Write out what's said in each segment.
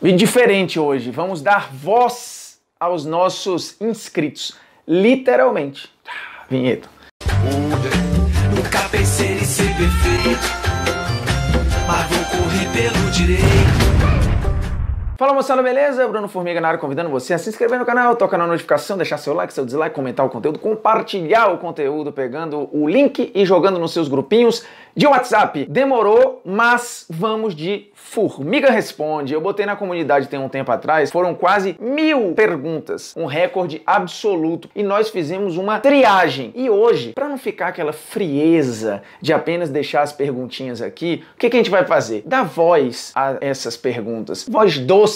Vídeo diferente hoje, vamos dar voz aos nossos inscritos, literalmente. Vinheta. Nunca pensei em ser perfeito, mas vou correr pelo direito. Fala moçada, beleza? Bruno Formiga na área, convidando você a se inscrever no canal, tocar na notificação, deixar seu like, seu dislike, comentar o conteúdo, compartilhar o conteúdo, pegando o link e jogando nos seus grupinhos de WhatsApp. Demorou, mas vamos de Formiga Responde. Eu botei na comunidade tem um tempo atrás, foram quase 1000 perguntas, um recorde absoluto, e nós fizemos uma triagem. E hoje, para não ficar aquela frieza de apenas deixar as perguntinhas aqui, o que a gente vai fazer? Dar voz a essas perguntas, voz doces.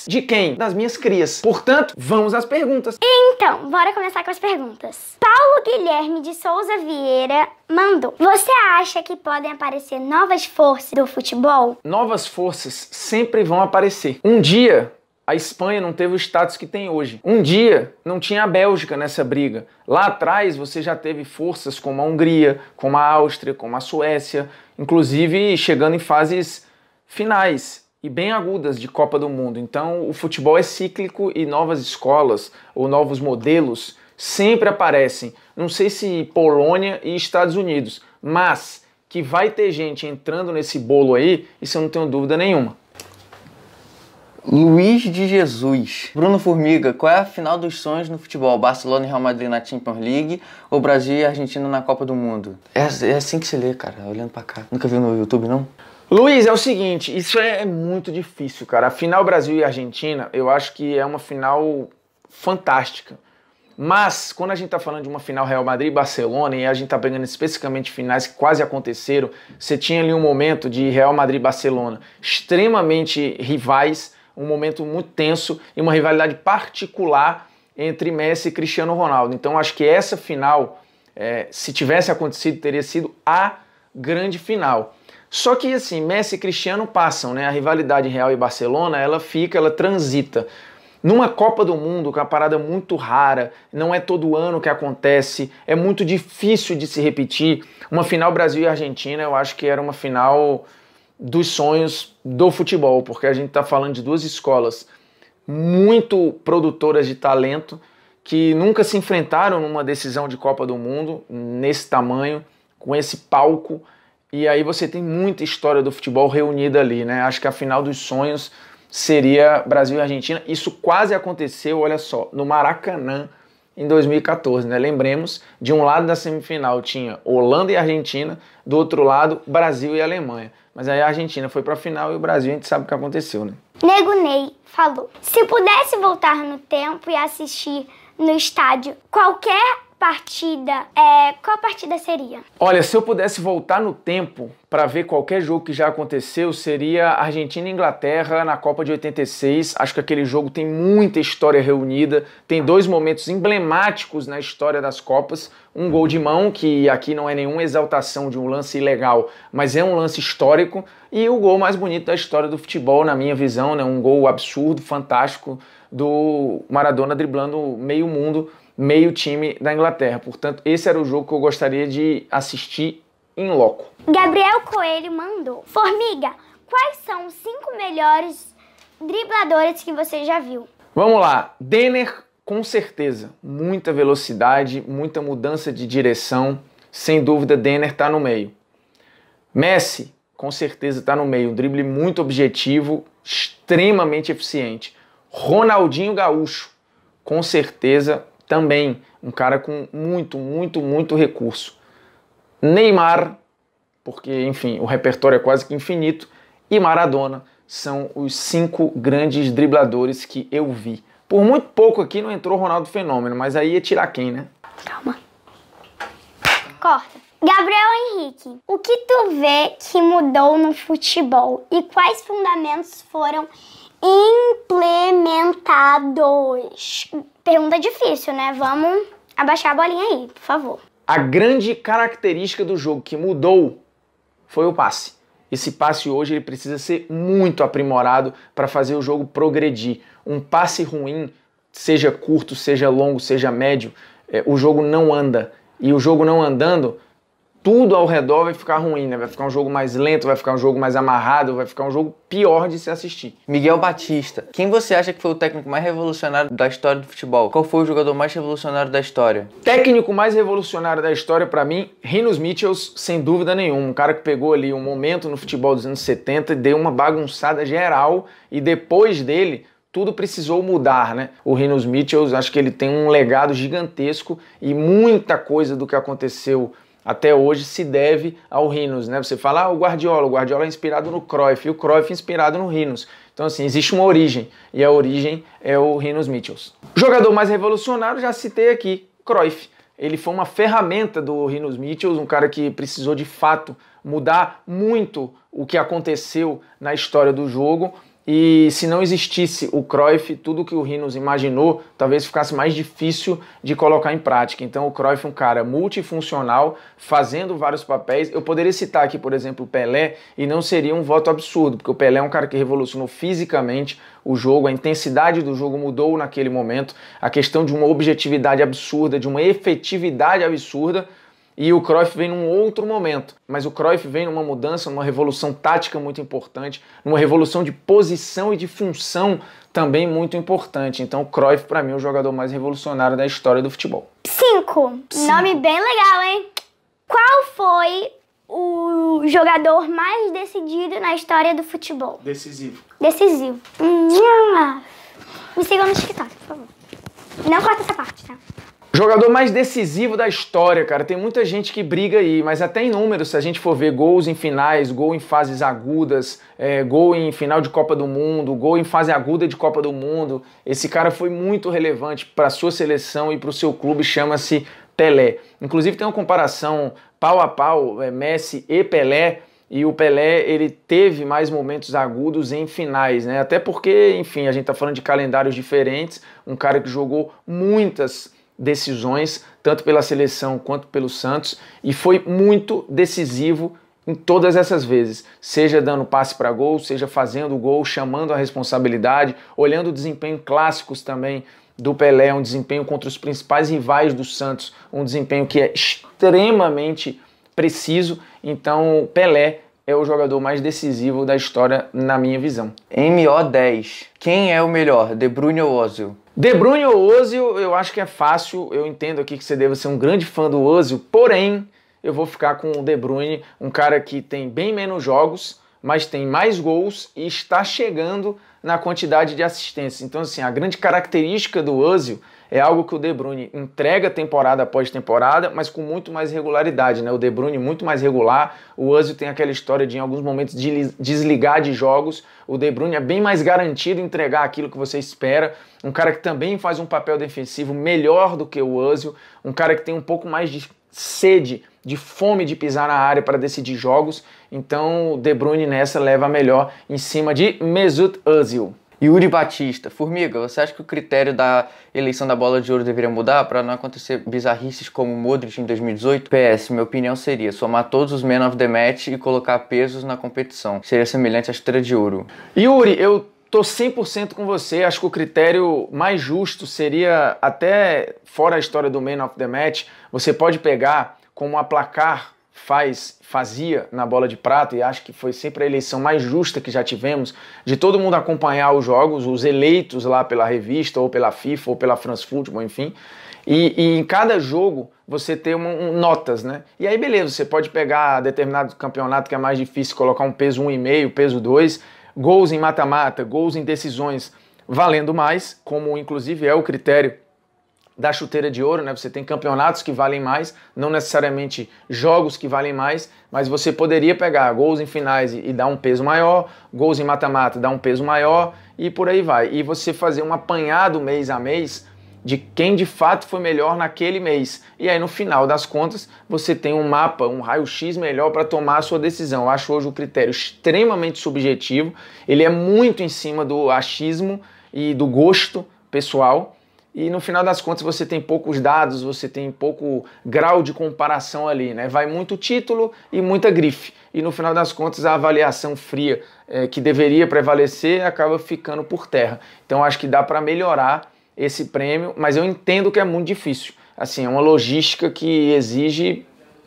De quem? Das minhas crias. Portanto, vamos às perguntas. Então, bora começar com as perguntas. Paulo Guilherme de Souza Vieira mandou: você acha que podem aparecer novas forças do futebol? Novas forças sempre vão aparecer. Um dia, a Espanha não teve o status que tem hoje. Um dia, não tinha a Bélgica nessa briga. Lá atrás, você já teve forças como a Hungria, como a Áustria, como a Suécia, inclusive chegando em fases finais e bem agudas de Copa do Mundo. Então, o futebol é cíclico e novas escolas ou novos modelos sempre aparecem. Não sei se Polônia e Estados Unidos, mas que vai ter gente entrando nesse bolo aí, isso eu não tenho dúvida nenhuma. Luiz de Jesus. Bruno Formiga, qual é a final dos sonhos no futebol? Barcelona e Real Madrid na Champions League ou Brasil e Argentina na Copa do Mundo? É assim que se lê, cara, olhando pra cá. Nunca viu no YouTube, não? Luiz, é o seguinte, isso é muito difícil, cara. A final Brasil e Argentina, eu acho que é uma final fantástica. Mas, quando a gente tá falando de uma final Real Madrid e Barcelona, e a gente tá pegando especificamente finais que quase aconteceram, você tinha ali um momento de Real Madrid e Barcelona extremamente rivais, um momento muito tenso e uma rivalidade particular entre Messi e Cristiano Ronaldo. Então, acho que essa final, se tivesse acontecido, teria sido a grande final. Só que assim, Messi e Cristiano passam, né? A rivalidade Real e Barcelona, ela transita. Numa Copa do Mundo, que é uma parada muito rara, não é todo ano que acontece, é muito difícil de se repetir. Uma final Brasil e Argentina, eu acho que era uma final dos sonhos do futebol, porque a gente tá falando de duas escolas muito produtoras de talento, que nunca se enfrentaram numa decisão de Copa do Mundo, nesse tamanho, com esse palco. E aí você tem muita história do futebol reunida ali, né? Acho que a final dos sonhos seria Brasil e Argentina. Isso quase aconteceu, olha só, no Maracanã em 2014, né? Lembremos, de um lado da semifinal tinha Holanda e Argentina, do outro lado Brasil e Alemanha. Mas aí a Argentina foi para a final e o Brasil, a gente sabe o que aconteceu, né? Nego Ney falou: se pudesse voltar no tempo e assistir no estádio qualquer partida, qual partida seria? Olha, se eu pudesse voltar no tempo para ver qualquer jogo que já aconteceu, seria Argentina e Inglaterra na Copa de 86. Acho que aquele jogo tem muita história reunida, tem dois momentos emblemáticos na história das Copas. Um gol de mão, que aqui não é nenhuma exaltação de um lance ilegal, mas é um lance histórico, e o gol mais bonito da história do futebol, na minha visão, né? Um gol absurdo, fantástico, do Maradona driblando meio mundo, meio time da Inglaterra. Portanto, esse era o jogo que eu gostaria de assistir em loco. Gabriel Coelho mandou: Formiga, quais são os 5 melhores dribladores que você já viu? Vamos lá. Denner, com certeza. Muita velocidade, muita mudança de direção. Sem dúvida, Denner tá no meio. Messi, com certeza tá no meio. Um drible muito objetivo, extremamente eficiente. Ronaldinho Gaúcho, com certeza também um cara com muito recurso. Neymar, porque, enfim, o repertório é quase que infinito. E Maradona são os 5 grandes dribladores que eu vi. Por muito pouco aqui não entrou Ronaldo Fenômeno, mas aí ia tirar quem, né? Calma. Corta. Gabriel Henrique, o que tu vê que mudou no futebol e quais fundamentos foram implementados? Pergunta difícil, né? Vamos abaixar a bolinha aí, por favor. A grande característica do jogo que mudou foi o passe. Esse passe hoje ele precisa ser muito aprimorado para fazer o jogo progredir. Um passe ruim, seja curto, seja longo, seja médio, o jogo não anda. E o jogo não andando, tudo ao redor vai ficar ruim, né? Vai ficar um jogo mais lento, vai ficar um jogo mais amarrado, vai ficar um jogo pior de se assistir. Miguel Batista, quem você acha que foi o técnico mais revolucionário da história do futebol? Qual foi o jogador mais revolucionário da história? Técnico mais revolucionário da história, pra mim, Rinus Michels, sem dúvida nenhuma. Um cara que pegou ali um momento no futebol dos anos 70 e deu uma bagunçada geral, e depois dele tudo precisou mudar, né? O Rinus Michels, acho que ele tem um legado gigantesco e muita coisa do que aconteceu até hoje se deve ao Rinus, né? Você fala, o Guardiola é inspirado no Cruyff, e o Cruyff é inspirado no Rinus. Então, assim, existe uma origem, e a origem é o Rinus Michels. Jogador mais revolucionário, já citei aqui, Cruyff. Ele foi uma ferramenta do Rinus Michels, um cara que precisou, de fato, mudar muito o que aconteceu na história do jogo. E se não existisse o Cruyff, tudo que o Rinus imaginou, talvez ficasse mais difícil de colocar em prática. Então o Cruyff é um cara multifuncional, fazendo vários papéis. Eu poderia citar aqui, por exemplo, o Pelé, e não seria um voto absurdo, porque o Pelé é um cara que revolucionou fisicamente o jogo, a intensidade do jogo mudou naquele momento, a questão de uma objetividade absurda, de uma efetividade absurda. E o Cruyff vem num outro momento, mas o Cruyff vem numa mudança, numa revolução tática muito importante, numa revolução de posição e de função também muito importante. Então o Cruyff, para mim, é o jogador mais revolucionário da história do futebol. 5. Nome bem legal, hein? Qual foi o jogador mais decidido na história do futebol? Decisivo. Decisivo. Me sigam no TikTok, por favor. Não corta essa parte, tá? Jogador mais decisivo da história, cara. Tem muita gente que briga aí, mas até em números, se a gente for ver gols em finais, gol em fases agudas, gol em final de Copa do Mundo, gol em fase aguda de Copa do Mundo, esse cara foi muito relevante para a sua seleção e para o seu clube, chama-se Pelé. Inclusive tem uma comparação pau a pau, Messi e Pelé, e o Pelé, ele teve mais momentos agudos em finais, né? Até porque, enfim, a gente tá falando de calendários diferentes, um cara que jogou muitas decisões, tanto pela seleção quanto pelo Santos, e foi muito decisivo em todas essas vezes, seja dando passe para gol, seja fazendo o gol, chamando a responsabilidade, olhando o desempenho clássicos também do Pelé, um desempenho contra os principais rivais do Santos, um desempenho que é extremamente preciso. Então Pelé é o jogador mais decisivo da história, na minha visão. MO10. Quem é o melhor, De Bruyne ou Ozil? De Bruyne ou Ozil, eu acho que é fácil. Eu entendo aqui que você deve ser um grande fã do Ozil, porém, eu vou ficar com o De Bruyne, um cara que tem bem menos jogos, mas tem mais gols e está chegando na quantidade de assistências. Então, assim, a grande característica do Ozil é algo que o De Bruyne entrega temporada após temporada, mas com muito mais regularidade, né? O De Bruyne muito mais regular, o Ozil tem aquela história de, em alguns momentos, de desligar de jogos. O De Bruyne é bem mais garantido em entregar aquilo que você espera, um cara que também faz um papel defensivo melhor do que o Ozil, um cara que tem um pouco mais de sede, de fome de pisar na área para decidir jogos. Então o De Bruyne nessa leva a melhor em cima de Mesut Özil. Yuri Batista. Formiga, você acha que o critério da eleição da Bola de Ouro deveria mudar para não acontecer bizarrices como o Modric em 2018? PS, minha opinião seria somar todos os Men of the Match e colocar pesos na competição. Seria semelhante à Estrela de Ouro. Yuri, eu tô 100% com você. Acho que o critério mais justo seria, até fora a história do Man of the Match, você pode pegar como a Placar fazia na Bola de Prata, e acho que foi sempre a eleição mais justa que já tivemos, de todo mundo acompanhar os jogos, os eleitos lá pela revista, ou pela FIFA, ou pela France Football, enfim, e em cada jogo você ter notas, né? E aí beleza, você pode pegar determinado campeonato que é mais difícil, colocar um peso 1,5, peso 2, gols em mata-mata, gols em decisões valendo mais, como inclusive é o critério da chuteira de ouro, né? Você tem campeonatos que valem mais, não necessariamente jogos que valem mais, mas você poderia pegar gols em finais e dar um peso maior, gols em mata-mata dar um peso maior, e por aí vai. E você fazer um apanhado mês a mês de quem de fato foi melhor naquele mês. E aí no final das contas você tem um mapa, um raio-x melhor para tomar a sua decisão. Eu acho hoje o critério extremamente subjetivo, ele é muito em cima do achismo e do gosto pessoal, e no final das contas você tem poucos dados, você tem pouco grau de comparação ali, né? Vai muito título e muita grife. E no final das contas a avaliação fria que deveria prevalecer acaba ficando por terra. Então acho que dá para melhorar esse prêmio, mas eu entendo que é muito difícil. Assim, é uma logística que exige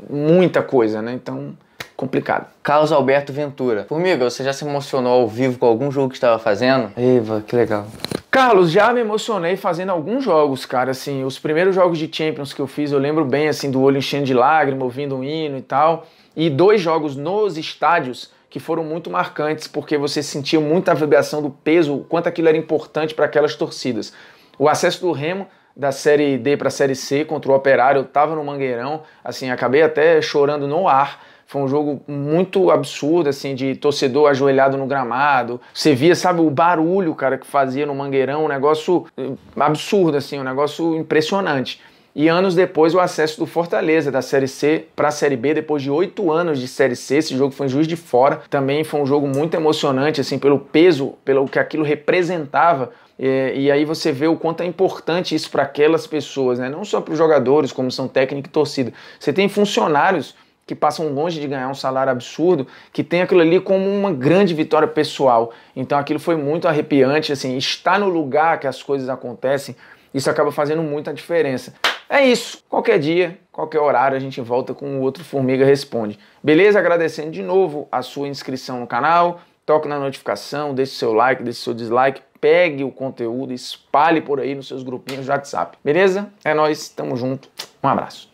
muita coisa, né? Então, complicado. Carlos Alberto Ventura. Formiga, você já se emocionou ao vivo com algum jogo que estava fazendo? Eva, que legal. Carlos, já me emocionei fazendo alguns jogos, cara, assim, os primeiros jogos de Champions que eu fiz, eu lembro bem, assim, do olho enchendo de lágrima, ouvindo um hino e tal, e 2 jogos nos estádios que foram muito marcantes, porque você sentia muita vibração do peso, o quanto aquilo era importante para aquelas torcidas. O acesso do Remo da Série D para a Série C contra o Operário, eu tava no Mangueirão, assim, acabei até chorando no ar. Foi um jogo muito absurdo, assim, de torcedor ajoelhado no gramado. Você via, sabe, o barulho, cara, que fazia no Mangueirão, um negócio absurdo, assim, um negócio impressionante. E anos depois o acesso do Fortaleza, da Série C para a Série B, depois de 8 anos de Série C, esse jogo foi em Juiz de Fora. Também foi um jogo muito emocionante, assim, pelo peso, pelo que aquilo representava. E aí você vê o quanto é importante isso para aquelas pessoas, né? Não só para os jogadores, como são técnico e torcida. Você tem funcionários que passam longe de ganhar um salário absurdo, que tem aquilo ali como uma grande vitória pessoal. Então aquilo foi muito arrepiante, assim, estar no lugar que as coisas acontecem, isso acaba fazendo muita diferença. É isso, qualquer dia, qualquer horário a gente volta com o outro Formiga Responde. Beleza? Agradecendo de novo a sua inscrição no canal, toque na notificação, deixe seu like, deixe seu dislike, pegue o conteúdo, espalhe por aí nos seus grupinhos de WhatsApp. Beleza? É nóis, tamo junto, um abraço.